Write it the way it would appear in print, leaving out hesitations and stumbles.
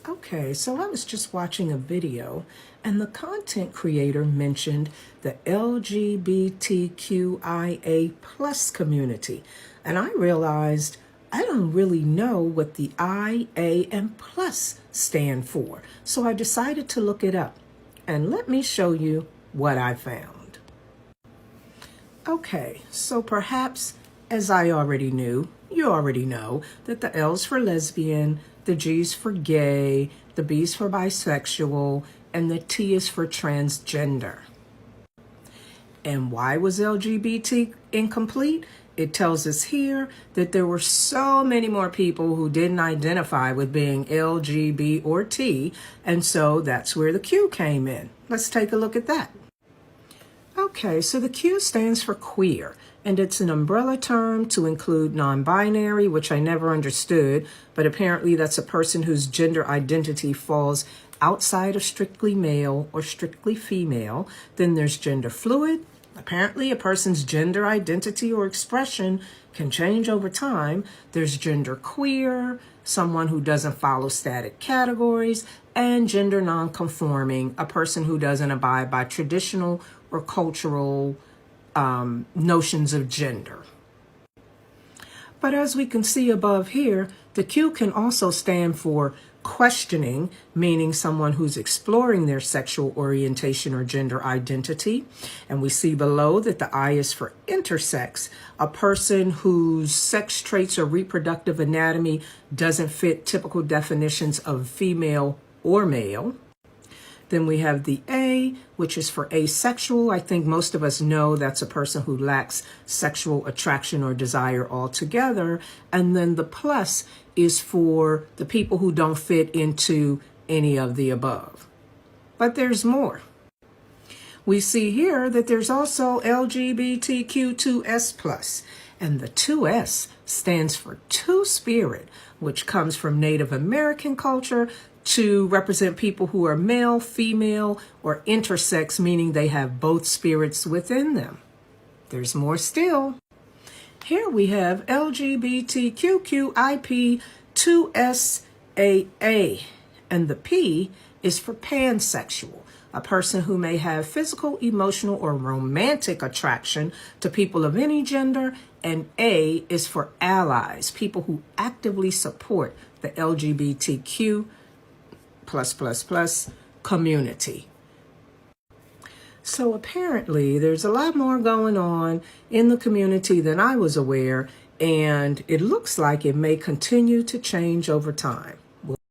Okay, so I was just watching a video and the content creator mentioned the LGBTQIA plus community. And I realized I don't really know what the I, A, and plus stand for. So I decided to look it up. And let me show you what I found. Okay, so perhaps as I already knew, you already know that the L's for lesbian, the G's for gay, the B's for bisexual, and the T is for transgender. And why was LGBT incomplete? It tells us here that there were so many more people who didn't identify with being L, G, B, or T, and so that's where the Q came in. Let's take a look at that. Okay, so the Q stands for queer, and it's an umbrella term to include non-binary, which I never understood, but apparently that's a person whose gender identity falls outside of strictly male or strictly female. Then there's gender fluid. Apparently a person's gender identity or expression can change over time. There's gender queer, someone who doesn't follow static categories, and gender nonconforming, a person who doesn't abide by traditional or cultural notions of gender. But as we can see above here, the Q can also stand for questioning, meaning someone who's exploring their sexual orientation or gender identity. And we see below that the I is for intersex, a person whose sex traits or reproductive anatomy doesn't fit typical definitions of female or male. Then we have the A, which is for asexual. I think most of us know that's a person who lacks sexual attraction or desire altogether. And then the plus is for the people who don't fit into any of the above. But there's more. We see here that there's also LGBTQ2S+, and the 2S stands for two-spirit, which comes from Native American culture to represent people who are male, female, or intersex, meaning they have both spirits within them. There's more still. Here we have LGBTQIP2SAA, and the P is for pansexual, a person who may have physical, emotional, or romantic attraction to people of any gender, and A is for allies, people who actively support the LGBTQ community. So apparently there's a lot more going on in the community than I was aware, and it looks like it may continue to change over time.